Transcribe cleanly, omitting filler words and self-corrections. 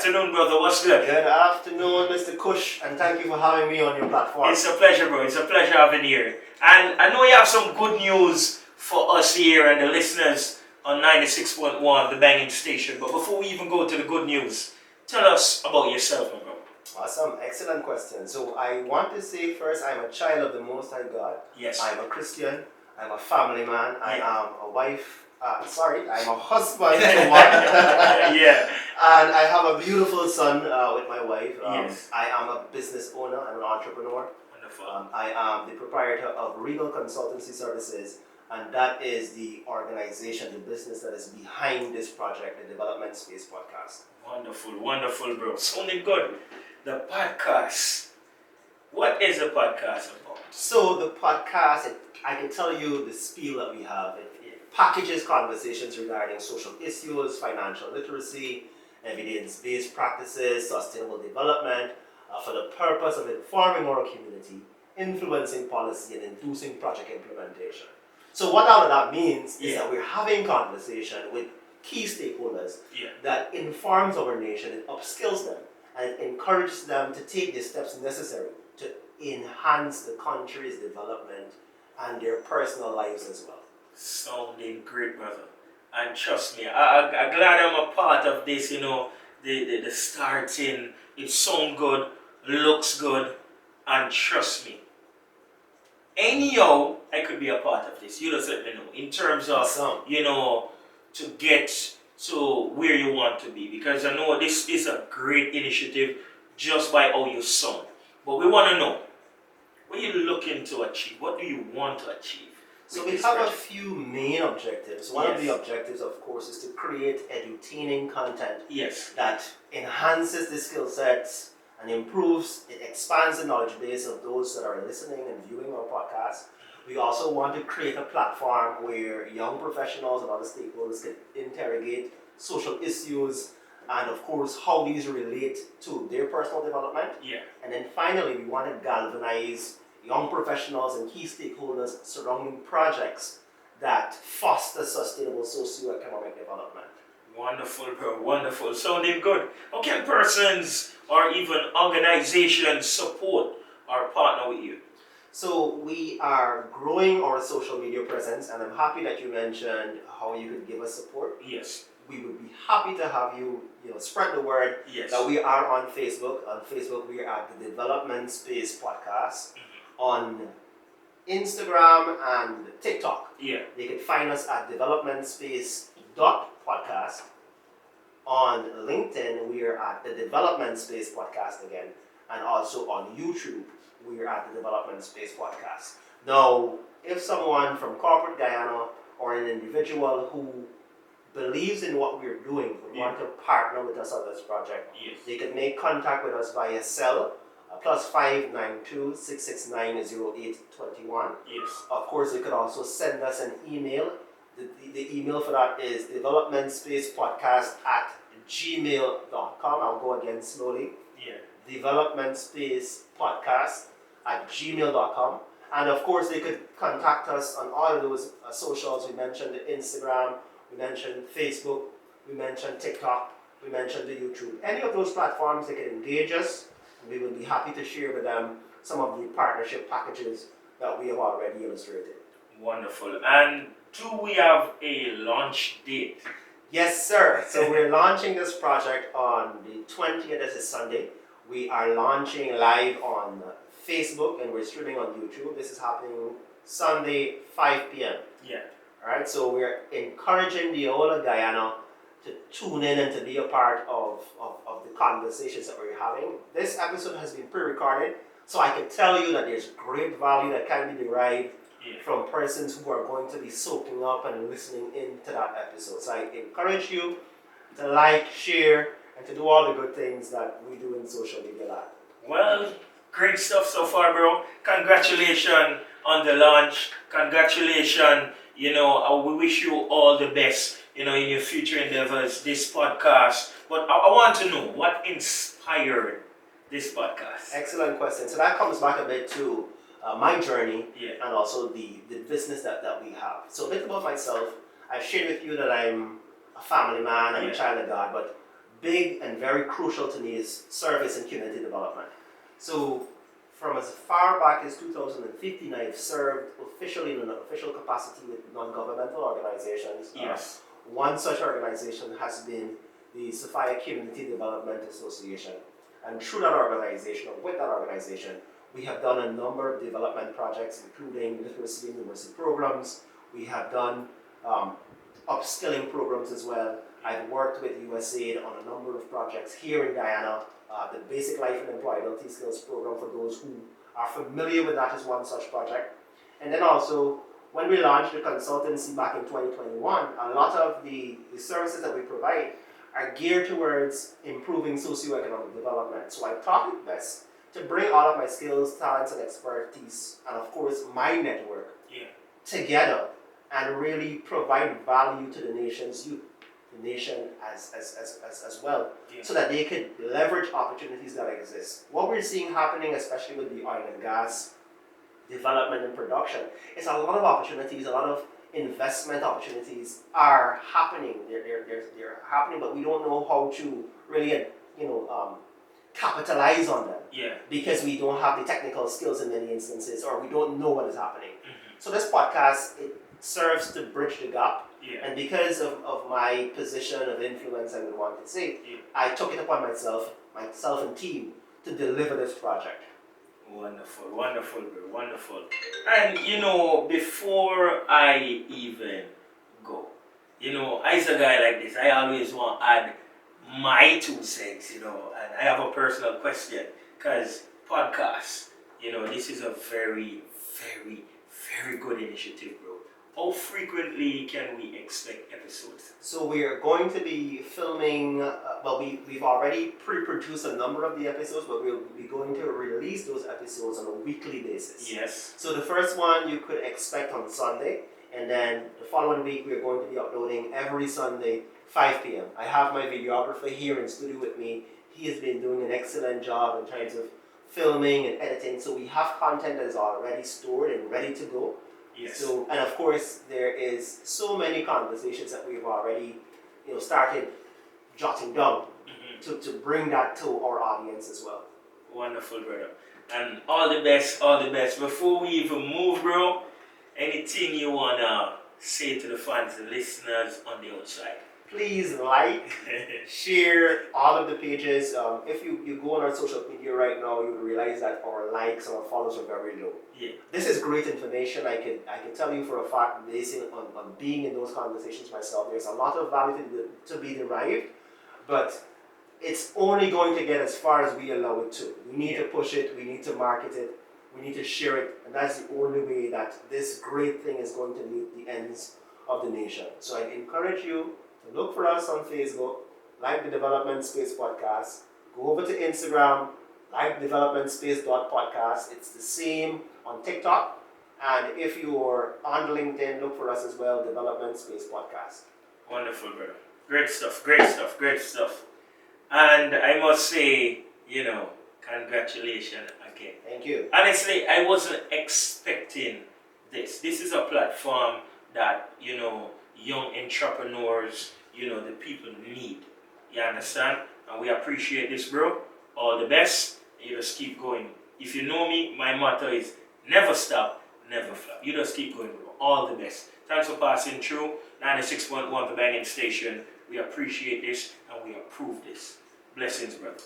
afternoon, brother. What's good? Good afternoon, Mr. Kush, and thank you for having me on your platform. It's a pleasure, bro. It's a pleasure having you here. And I know you have some good news for us here and the listeners on 96.1, the banging station. But before we even go to the good news, tell us about yourself, my bro. Awesome, excellent question. So I want to say first, I'm a child of the Most High God. Yes. I'm a Christian. I'm a family man. I am a wife. I'm a husband to one. Yeah. And I have a beautiful son with my wife. Yes. I am a business owner. I'm an entrepreneur. Wonderful. I am the proprietor of Regal Consultancy Services, and that is the organization, the business that is behind this project, the Development Space Podcast. Wonderful, wonderful, bro. Sounding good. The podcast. What is a podcast about? So the podcast, I can tell you the spiel that we have. It packages conversations regarding social issues, financial literacy, evidence-based practices, sustainable development, for the purpose of informing our community, influencing policy, and inducing project implementation. So what all of that means is that we're having conversation with key stakeholders that informs our nation, it upskills them, and it encourages them to take the steps necessary to enhance the country's development and their personal lives as well. Sounding great, brother. And trust me, I'm glad I'm a part of this, the starting. It sounds good, looks good, and trust me. Anyhow, I could be a part of this. You just let me know. In terms of, to get to where you want to be. Because I know this is a great initiative just by how you sound. But we want to know, what are you looking to achieve? What do you want to achieve? So we have a few main objectives. One of the objectives, of course, is to create edutaining content that enhances the skill sets and improves, it expands the knowledge base of those that are listening and viewing our podcast. We also want to create a platform where young professionals and other stakeholders can interrogate social issues and, of course, how these relate to their personal development. And then finally, we want to galvanize young professionals and key stakeholders surrounding projects that foster sustainable socio-economic development. Wonderful, bro. Wonderful. Sounding good. How can persons or even organizations support or partner with you? So we are growing our social media presence, and I'm happy that you mentioned how you could give us support. Yes. We would be happy to have you, spread the word that we are on Facebook. On Facebook, we are at the Development Space Podcast. On Instagram and TikTok, they can find us at developmentspace.podcast. On LinkedIn, we are at the Development Space Podcast again. And also on YouTube, we are at the Development Space Podcast. Now, if someone from corporate Guyana or an individual who believes in what we're doing would want to partner with us on this project, they can make contact with us via cell. +592 669 0821. Of course, you could also send us an email. The email for that is developmentspacepodcast@gmail.com. I'll go again slowly. Developmentspacepodcast@gmail.com. And of course, they could contact us on all of those socials. We mentioned the Instagram, we mentioned Facebook, we mentioned TikTok, we mentioned the YouTube. Any of those platforms, they can engage us. We will be happy to share with them some of the partnership packages that we have already illustrated. Wonderful. And do we have a launch date? Yes, sir. So we're launching this project on the 20th, this is Sunday. We are launching live on Facebook and we're streaming on YouTube. This is happening Sunday, 5 p.m. All right, so we're encouraging the whole of Guyana to tune in and to be a part of the conversations that we're having. This episode has been pre-recorded, so I can tell you that there's great value that can be derived from persons who are going to be soaking up and listening into that episode. So I encourage you to like, share, and to do all the good things that we do in social media land. Well, great stuff so far, bro. Congratulations on the launch. Congratulations. We wish you all the best, in your future endeavors, this podcast. But I want to know, what inspired this podcast? Excellent question. So that comes back a bit to my journey and also the business that we have. So a bit about myself. I've shared with you that I'm a family man, I'm a child of God, but big and very crucial to me is service and community development. So from as far back as 2015, I've served officially in an official capacity with non-governmental organizations. Yes. One such organization has been the Sophia Community Development Association. And through that organization, or with that organization, we have done a number of development projects, including literacy and numeracy programs. We have done upskilling programs as well. I've worked with USAID on a number of projects here in Guyana. The Basic Life and Employability Skills Program, for those who are familiar with that, is one such project. And then also, when we launched the consultancy back in 2021, a lot of the services that we provide are geared towards improving socioeconomic development. So I thought it best to bring all of my skills, talents, and expertise, and of course my network, together and really provide value to the nation's youth, the nation as well, so that they could leverage opportunities that exist. What we're seeing happening, especially with the oil and gas development and production, is a lot of opportunities, a lot of investment opportunities are happening. They're happening, but we don't know how to really, capitalize on them. Because we don't have the technical skills in many instances, or we don't know what is happening. So this podcast, it serves to bridge the gap. And because of my position of influence, I would want to say, I took it upon myself and team to deliver this project. Wonderful, wonderful, bro, wonderful. And before I even go, as a guy like this, I always want to add my 2 cents, and I have a personal question, because podcasts, this is a very, very, very good initiative, bro. How frequently can we expect episodes? So we are going to be filming, we've already pre-produced a number of the episodes, but we'll be going to release those episodes on a weekly basis. Yes. So the first one you could expect on Sunday, and then the following week we're going to be uploading every Sunday, 5 p.m. I have my videographer here in studio with me. He has been doing an excellent job in terms of filming and editing, so we have content that is already stored and ready to go. Yes. So, and of course, there is so many conversations that we've already, started jotting down to bring that to our audience as well. Wonderful, brother. And all the best, all the best. Before we even move, bro, anything you wanna say to the fans, the listeners on the outside? Please like, share all of the pages. If you go on our social media right now, you will realize that our likes and our follows are very low. This is great information. I can tell you for a fact, based on being in those conversations myself, there's a lot of value to be derived, but it's only going to get as far as we allow it to. We need to push it, we need to market it, we need to share it, and that's the only way that this great thing is going to meet the ends of the nation. So I encourage you to look for us on Facebook, like the Development Space Podcast. Go over to Instagram, like developmentspace.podcast. It's the same on TikTok. And if you're on LinkedIn, look for us as well, Development Space Podcast. Wonderful, brother. Great stuff, great stuff, great stuff. And I must say, congratulations again. Thank you. Honestly, I wasn't expecting this. This is a platform that, young entrepreneurs, the people need. You understand? And we appreciate this, bro. All the best. You just keep going. If you know me, my motto is never stop, never flop. You just keep going, bro. All the best. Thanks for passing through 96.1 The Banging Station. We appreciate this and we approve this. Blessings, brother.